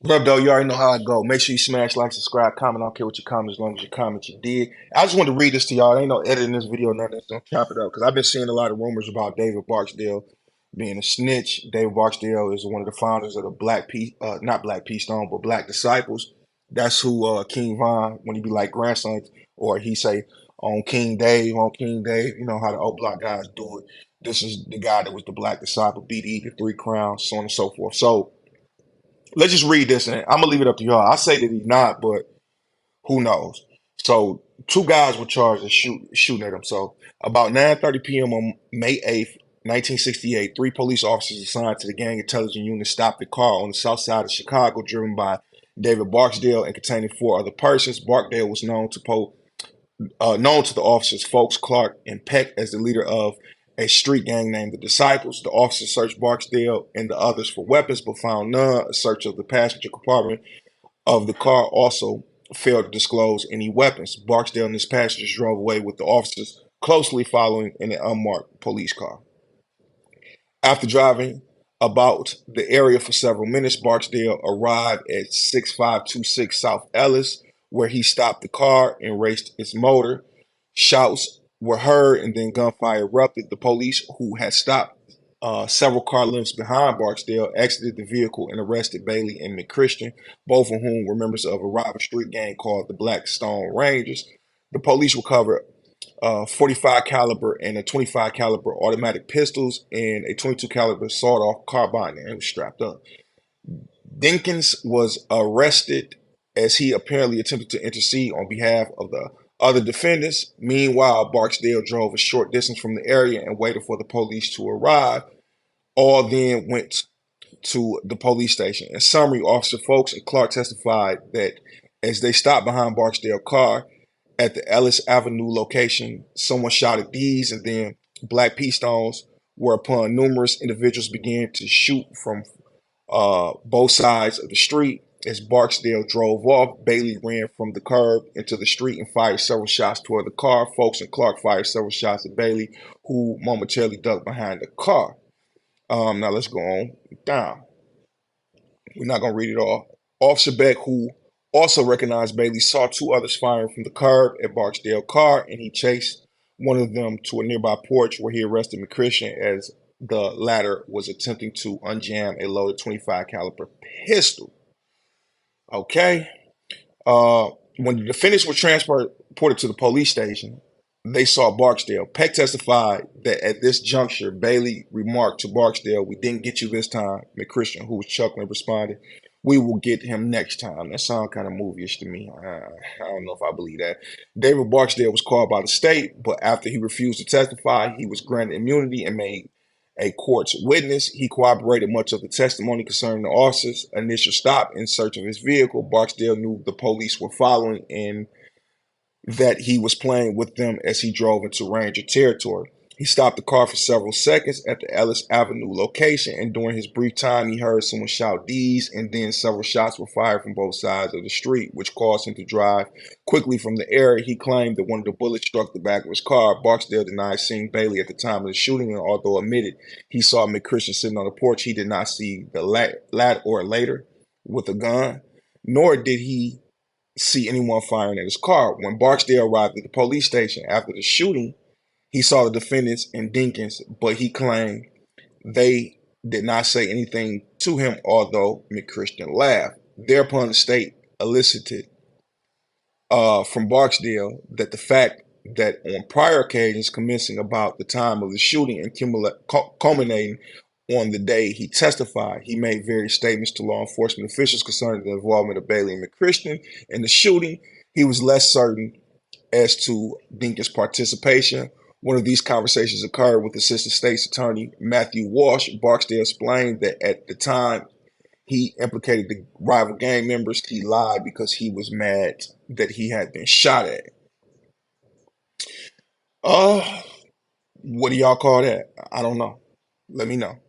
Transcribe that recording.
What up, though? You already know how I go. Make sure you smash like, subscribe, comment. I don't care what you comment as long as you comment you did. I just wanted to read this to y'all. Ain't no editing this video, nothing. Just don't chop it up because I've been seeing a lot of rumors about David Barksdale being a snitch. David Barksdale is one of the founders of the not Black Peace Stone, but Black Disciples. That's who King Von, when he be like grandson, or he say on King Dave. You know how the old block guys do it. This is the guy that was the Black Disciple, BD, the Three Crowns, so on and so forth. So let's just read this, and I'm gonna leave it up to y'all. I say that he's not, but who knows? So two guys were charged of shooting at him. So about 9:30 p.m. on May 8th, 1968, three police officers assigned to the gang intelligence unit stopped the car on the south side of Chicago, driven by David Barksdale and containing four other persons. Barksdale was known to the officers, Folks, Clark, and Peck, as the leader of a street gang named the Disciples. The officers searched Barksdale and the others for weapons, but found none. A search of the passenger compartment of the car also failed to disclose any weapons. Barksdale and his passengers drove away with the officers closely following in an unmarked police car. After driving about the area for several minutes, Barksdale arrived at 6526 South Ellis, where he stopped the car and raced its motor. Shouts were heard and then gunfire erupted. The police, who had stopped several car lengths behind Barksdale, exited the vehicle and arrested Bailey and McChristian, both of whom were members of a rival street gang called the Black Stone Rangers. The police recovered 45 caliber and a 25 caliber automatic pistols and a 22 caliber sawed-off carbine, and it was strapped up. Dinkins was arrested as he apparently attempted to intercede on behalf of the other defendants. Meanwhile, Barksdale drove a short distance from the area and waited for the police to arrive. All then went to the police station. In summary, Officer Folks and Clark testified that as they stopped behind Barksdale's car at the Ellis Avenue location, someone shouted these and then Black Pea Stones, whereupon numerous individuals began to shoot from both sides of the street. As Barksdale drove off, Bailey ran from the curb into the street and fired several shots toward the car. Folks and Clark fired several shots at Bailey, who momentarily ducked behind the car. Now let's go on down. We're not going to read it all. Officer Beck, who also recognized Bailey, saw two others firing from the curb at Barksdale's car, and he chased one of them to a nearby porch where he arrested McChristian as the latter was attempting to unjam a loaded 25 caliber pistol. Okay. Uh, when the defendants were transported to the police station, they saw Barksdale. Peck testified that at this juncture, Bailey remarked to Barksdale, "We didn't get you this time." McChristian, who was chuckling, responded, "We will get him next time." That sounds kind of movie-ish to me. I don't know if I believe that. David Barksdale was called by the state, but after he refused to testify, he was granted immunity and made a court's witness. He corroborated much of the testimony concerning the officer's initial stop in search of his vehicle. Barksdale knew the police were following and that he was playing with them as he drove into Ranger territory. He stopped the car for several seconds at the Ellis Avenue location, and during his brief time, he heard someone shout "D's," and then several shots were fired from both sides of the street, which caused him to drive quickly from the area. He claimed that one of the bullets struck the back of his car. Barksdale denied seeing Bailey at the time of the shooting, and although admitted he saw McChristian sitting on the porch, he did not see the lad or later with a gun, nor did he see anyone firing at his car. When Barksdale arrived at the police station after the shooting, he saw the defendants and Dinkins, but he claimed they did not say anything to him, although McChristian laughed. Thereupon the state elicited from Barksdale that the fact that on prior occasions commencing about the time of the shooting and culminating on the day he testified, he made various statements to law enforcement officials concerning the involvement of Bailey and McChristian in the shooting. He was less certain as to Dinkins' participation. One of these conversations occurred with Assistant State's Attorney Matthew Walsh. Barksdale explained that at the time he implicated the rival gang members, he lied because he was mad that he had been shot at. Uh, what do y'all call that? I don't know. Let me know.